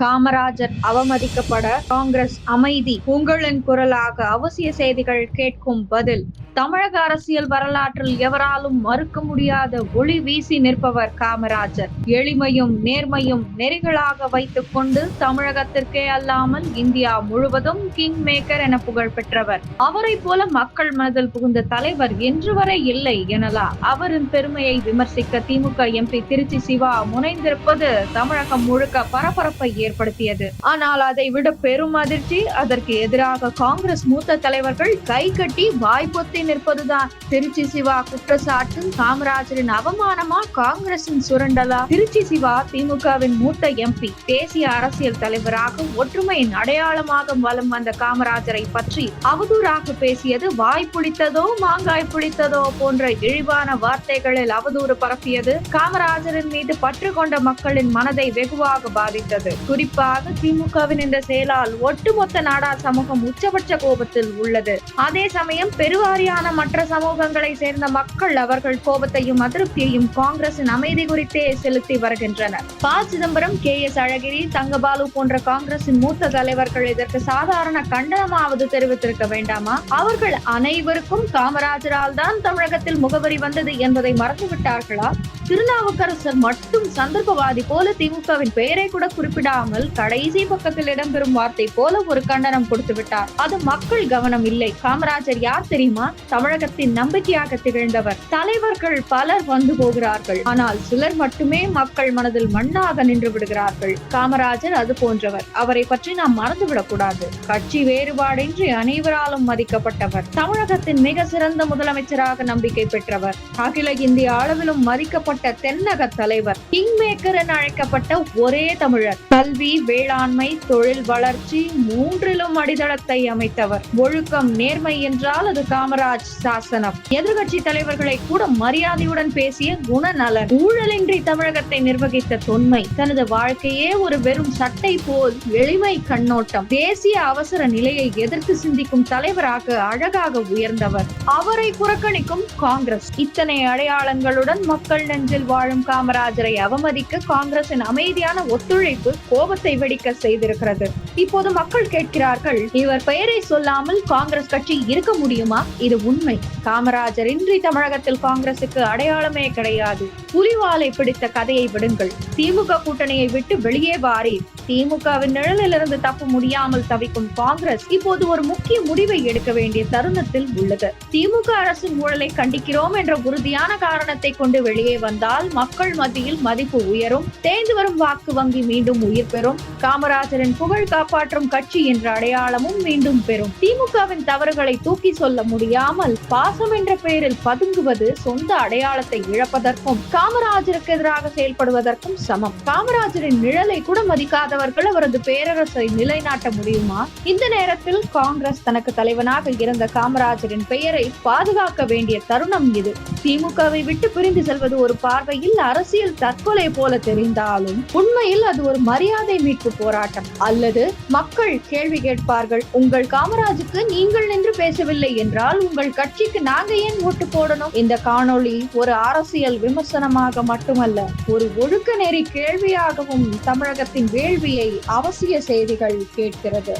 காமராஜர் அவமதிக்கப்பட காங்கிரஸ் அமைதி. உங்களின் குரலாக அவசிய செய்திகள் கேட்கும் பதில். தமிழக அரசியல் வரலாற்றில் எவராலும் மறுக்க முடியாத ஒளி வீசி நிற்பவர் காமராஜர். எளிமையும் நேர்மையும் நெறிகளாக வைத்துக் கொண்டு தமிழகத்திற்கே அல்லாமல் இந்தியா முழுவதும் கிங் மேக்கர் என புகழ் பெற்றவர். அவரை போல மக்கள் மனதில் புகுந்த தலைவர் என்று வரை இல்லை எனலாம். அவரின் பெருமையை விமர்சிக்க திமுக எம்பி திருச்சி சிவா முனைந்திருப்பது தமிழகம் முழுக்க பரபரப்பை ஏற்படுத்தியது. ஆனால் அதை விட பெரும் அதிர்ச்சி, அதற்கு எதிராக காங்கிரஸ் மூத்த தலைவர்கள் கை கட்டி வாய்ப்பொத்தி நிற்பதுதான். திருச்சி சிவா குற்றச்சாட்டு காமராஜரின் அவமானமா, காங்கிரசின் சுரண்டலா? திருச்சி சிவா திமுகவின் மூத்த எம்பி, தேசிய அரசியல் தலைவராக ஒற்றுமையின் அடையாளமாக வலம் வந்த காமராஜரை பற்றி அவதூறாக பேசியது வாய் புளித்ததோ மாங்காய் புளித்ததோ போன்ற இழிவான வார்த்தைகளில் அவதூறு பரப்பியது காமராஜரின் மீது பற்று கொண்ட மக்களின் மனதை வெகுவாக பாதித்தது. குறிப்பாக திமுகவின் இந்த செயலால் ஒட்டுமொத்த நாடார் சமூகம் உச்சபட்ச கோபத்தில் உள்ளது. அதே சமயம் பெருவாரியான மற்ற சமூகங்களை சேர்ந்த மக்கள் அவர்கள் கோபத்தையும் அதிருப்தியையும் காங்கிரசின் அமைதி குறித்தே செலுத்தி வருகின்றனர். ப. சிதம்பரம், K.S. அழகிரி, தங்கபாலு போன்ற காங்கிரசின் மூத்த தலைவர்கள் இதற்கு சாதாரண கண்டனமாவது தெரிவித்திருக்க வேண்டாமா? அவர்கள் அனைவருக்கும் காமராஜரால் தான் தமிழகத்தில் முகவரி வந்தது என்பதை மறந்துவிட்டார்களா? திருநாவுக்கரசர் மட்டும் சந்தர்ப்பவாதி போல திமுகவின் பெயரை கூட குறிப்பிடாமல் கடைசி பக்கத்தில் இடம்பெறும் வார்த்தை போல ஒரு கண்டனம் கொடுத்து விட்டார். அது மக்கள் கவனம் இல்லை. காமராஜர் யார் தெரியுமா? தமிழகத்தின் நம்பிக்கையாக திகழ்ந்தவர். தலைவர்கள் பலர் வந்து போகிறார்கள், ஆனால் சிலர் மட்டுமே மக்கள் மனதில் மண்ணாக நின்று விடுகிறார்கள். காமராஜர் அது போன்றவர். அவரை பற்றி நாம் மறந்துவிடக் கூடாது. கட்சி வேறுபாடின்றி அனைவராலும் மதிக்கப்பட்டவர். தமிழகத்தின் மிக சிறந்த முதலமைச்சராக நம்பிக்கை பெற்றவர். அகில இந்திய அளவிலும் மதிக்கப்பட்ட தென்னக தலைவர். கிங் மேக்கர் என அழைக்கப்பட்ட ஒரே தமிழர். கல்வி, வேளாண்மை, தொழில் வளர்ச்சி மூன்றிலும் அடித்தளத்தை அமைத்தவர். ஒழுக்கம், நேர்மை என்றால் அது காமராஜ் சாசனம். எதிர்கட்சி தலைவர்களை கூட மரியாதையுடன் பேசிய குணநலன். ஊழலின்றி தமிழகத்தை நிர்வகித்த தொன்மை. தனது வாழ்க்கையே ஒரு வெறும் சட்டை போல் எளிமை கண்ணோட்டம். தேசிய அவசர நிலையை எதிர்த்து சிந்திக்கும் தலைவராக அழகாக உயர்ந்தவர். அவரை புறக்கணிக்கும் காங்கிரஸ். இத்தனை அடையாளங்களுடன் மக்கள் நெஞ்சில் வாழும் காமராஜரை அவமதிக்க காங்கிரசின் அமைதியான ஒத்துழைப்பு கோபத்தை வெடிக்க செய்திருக்கிறது. இப்போது மக்கள் கேட்கிறார்கள், இவர் பெயரை சொல்லாமல் காங்கிரஸ் கட்சி இருக்க முடியுமா? இது உண்மை. காமராஜர் இன்றி தமிழகத்தில் காங்கிரசுக்கு அடையாளமே கிடையாது. புலிவாலை பிடித்த கதையை விடுங்கள். திமுக கூட்டணியை விட்டு வெளியே வாரி திமுகவின் நிழலிலிருந்து தப்ப முடியாமல் தவிக்கும் காங்கிரஸ் இப்போது ஒரு முக்கிய முடிவை எடுக்க வேண்டிய தருணத்தில் உள்ளது. திமுக அரசின் ஊழலை கண்டிக்கிறோம் என்ற உறுதியான காரணத்தை கொண்டு வெளியே வந்தால் மக்கள் மத்தியில் மதிப்பு உயரும். தேய்ந்து வரும் வாக்கு வங்கி மீண்டும் உயிர் பெறும். காமராஜரின் புகழ் காப்பாற்றும் கட்சி என்ற அடையாளமும் மீண்டும் பெறும். திமுகவின் தவறுகளை தூக்கி சொல்ல முடியாமல் பாசம் என்ற பெயரில் பதுங்குவது சொந்த அடையாளத்தை இழப்பதற்கும் காமராஜருக்கு எதிராக செயல்படுவதற்கும் சமம். காமராஜரின் நிழலை கூட மதிக்காதவர்கள் அவரது பேரரசை நிலைநாட்ட முடியுமா? இந்த நேரத்தில் காங்கிரஸ் தனக்கு தலைவனாக இருந்த காமராஜரின் பெயரை பாதுகாக்க வேண்டிய தருணம் இது. திமுகவை விட்டு பிரிந்து செல்வது ஒரு பார்வையில் அரசியல் தற்கொலை போல தெரிந்தாலும் உண்மையில் அது ஒரு மரியாதை மீட்பு போராட்டம். அல்லது மக்கள் கேள்வி கேட்பார்கள், உங்கள் காமராஜுக்கு நீங்கள் நின்று பேசவில்லை என்றால் உங்கள் கட்சிக்கு நாங்க ஏன் ஓட்டு போடணும்? இந்த காணொளி ஒரு அரசியல் விமர்சனமாக மட்டுமல்ல, ஒரு ஒழுக்க நெறி கேள்வியாகவும் தமிழகத்தின் வேள்வியை அவசிய செய்திகள் கேட்கிறது.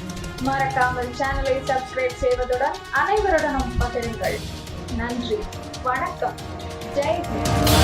மறக்காமல் சேனலை சப்ஸ்கிரைப் செய்வதுடன் அனைவருடனும் பகிருங்கள். நன்றி, வணக்கம், ஜெய் ஹிந்த்.